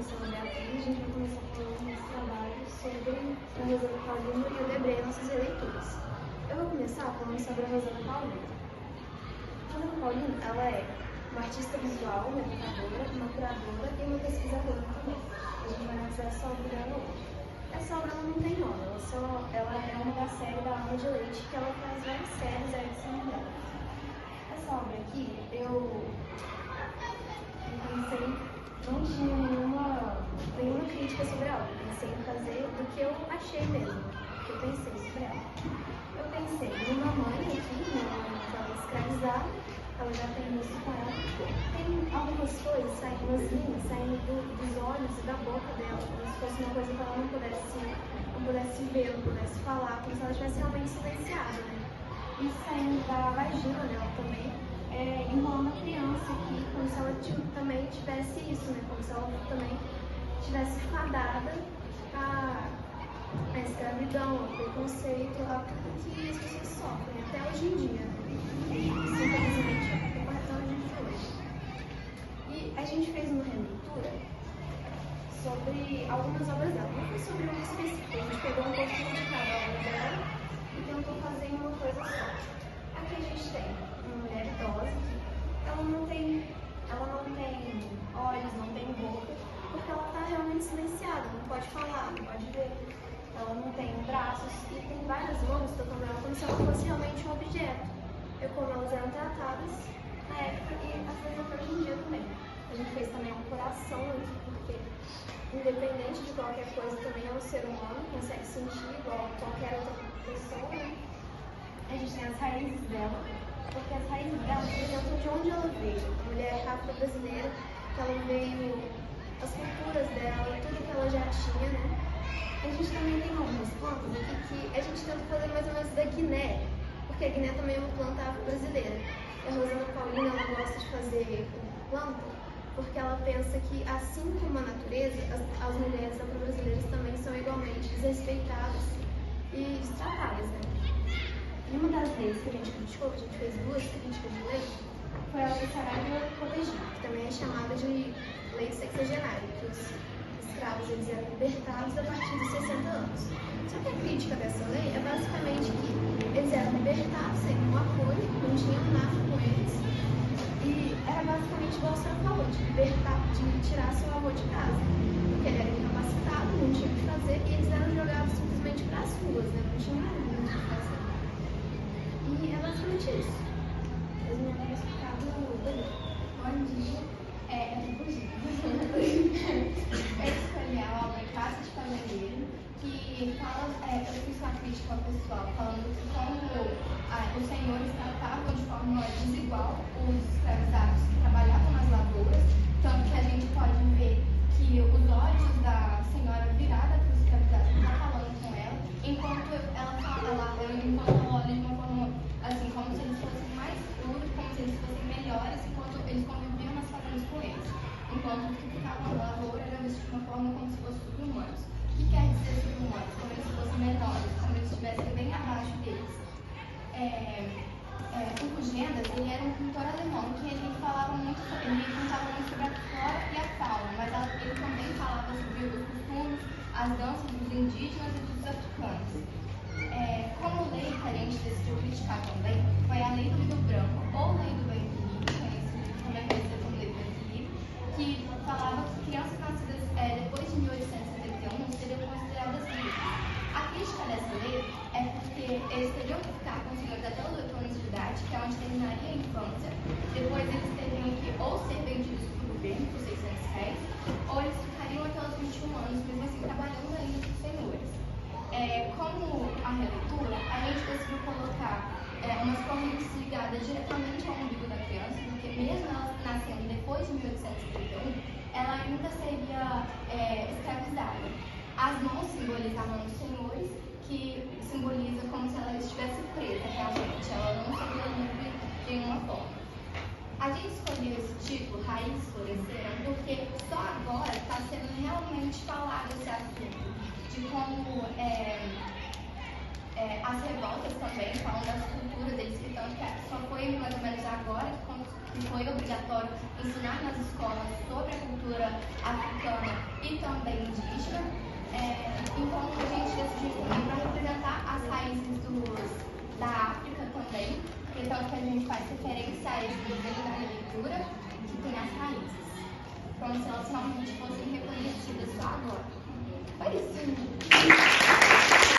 me chamo Beatriz, a gente vai começar falando nesse trabalho sobre a Rosana Paulino e o Debré, nossas releituras. Eu vou começar falando sobre a Rosana Paulino. A Rosana Paulino, ela é uma artista visual, uma educadora, uma curadora e uma pesquisadora também. A gente vai analisar essa obra dela hoje. Essa obra ela não tem nome, ela é uma da série da Alma de Leite, que ela faz várias séries, a edição dela. Essa obra aqui, eu pensei, não tinha nenhuma crítica sobre a obra, pensei em fazer do que eu achei mesmo, que eu pensei sobre ela. Eu pensei numa mãe aqui, uma mãe que ela é escravizada, ela já tem isso com ela, tem algumas coisas, umas linhas saindo dos olhos e da boca dela, como se fosse uma coisa que ela não pudesse ver, não pudesse falar, como se ela estivesse realmente silenciada, né? E saindo da vagina dela também, enrolando a criança aqui, como se ela também tivesse isso, né? Como se ela também tivesse fadada a escravidão, ao preconceito, a tudo que as pessoas sofrem, até hoje em dia, né? Infelizmente, até o dia de hoje. E a gente fez uma releitura sobre algumas obras dela, não foi sobre uma específica, a gente pegou um pouquinho de cada obra dela e tentou fazer uma coisa só. Aqui a gente tem uma mulher idosa, ela não tem olhos, não tem boca, porque ela está realmente silenciada, não pode falar, não pode ver. Ela não tem braços e tem várias mãos tocando ela como se ela fosse realmente um objeto. É como elas eram tratadas na época e às vezes até hoje em dia também. A gente fez também um coração aqui, porque independente de qualquer coisa também é um ser humano, consegue sentir igual qualquer outra pessoa, né? A gente tem as raízes dela, porque as raízes dela representam de onde ela veio. A mulher afro-brasileira, que ela veio, as culturas dela, tudo que ela já tinha, né? A gente também tem algumas plantas aqui que a gente tenta fazer mais ou menos da guiné, porque a guiné também é uma planta afro-brasileira. E a Rosana Paulino, ela gosta de fazer planta, porque ela pensa que, assim como a natureza, as mulheres afro-brasileiras também são igualmente desrespeitadas e destratadas, né? E uma das leis que a gente criticou, a gente fez duas críticas de lei, foi a Lei Saraiva Protegida, que também é chamada de Lei Sexagenária, que os escravos eles eram libertados a partir de 60 anos. Só que a crítica dessa lei é basicamente que eles eram libertados sem um apoio, não tinham nada com eles, e era basicamente igual a senhora falou, de libertar, de tirar seu avô de casa, porque ele era incapacitado, não tinha o que fazer, e eles eram jogados simplesmente para as ruas, né? Não tinha nada o que fazer. E é basicamente isso. As meninas ficavam bom dia. Eu escolhi a obra Casa de Fazendeiro, que fala, eu fiz uma crítica ao pessoal, falando que como os senhores tratavam de forma desigual os escravizados que trabalhavam nas lavouras, tanto que a gente pode ver que os olhos da senhora virada para os escravizados que está falando com ela, enquanto ela olha de uma forma assim, como se eles fossem mais puros, como se eles fossem melhores, enquanto eles conviviam nas fazendas com eles. Enquanto os que ficavam na lavoura eram vistos de uma forma como se fossem subhumanos. O que quer dizer subhumanos? Como eles fossem menores, como eles estivessem bem abaixo deles. O Fugendas, ele era um pintor alemão que ele contava muito sobre a flora e a fauna, mas ele também falava sobre os costumes, as danças dos indígenas e dos africanos. Como lei que a gente decidiu criticar também foi a Lei do Livro Branco, ou Lei do Ventre Livre, também conhecida como Lei do Ventre Livre, que falava que crianças nascidas depois de 1871 não seriam consideradas livres. A crítica dessa lei é porque eles teriam que ficar com os senhores até os 8 anos de idade, que é onde terminaria a infância. Depois eles teriam que ou ser vendidos para o governo por 600 réis, ou eles ficariam até os 21 anos, mesmo assim trabalhando ainda para os senhores. Como a releitura, a gente decidiu colocar umas correntes ligadas diretamente ao umbigo da criança, porque mesmo ela nascendo depois de 1831, ela ainda seria escravizada. As mãos simbolizavam os senhores, que simboliza como se ela estivesse presa realmente, ela não seria livre de nenhuma forma. A gente escolheu esse título, Raízes Floresceram, porque só agora está sendo realmente falado esse assunto, de como as revoltas também falam das culturas deles, que tanto que só foi mais ou menos agora que que foi obrigatório ensinar nas escolas sobre a cultura africana e também indígena. Então a gente decidiu também para representar as raízes da África também, então que a gente faz referência a esse desenho da releitura que tem as raízes, como se elas realmente fossem reconhecidas só agora. Foi isso.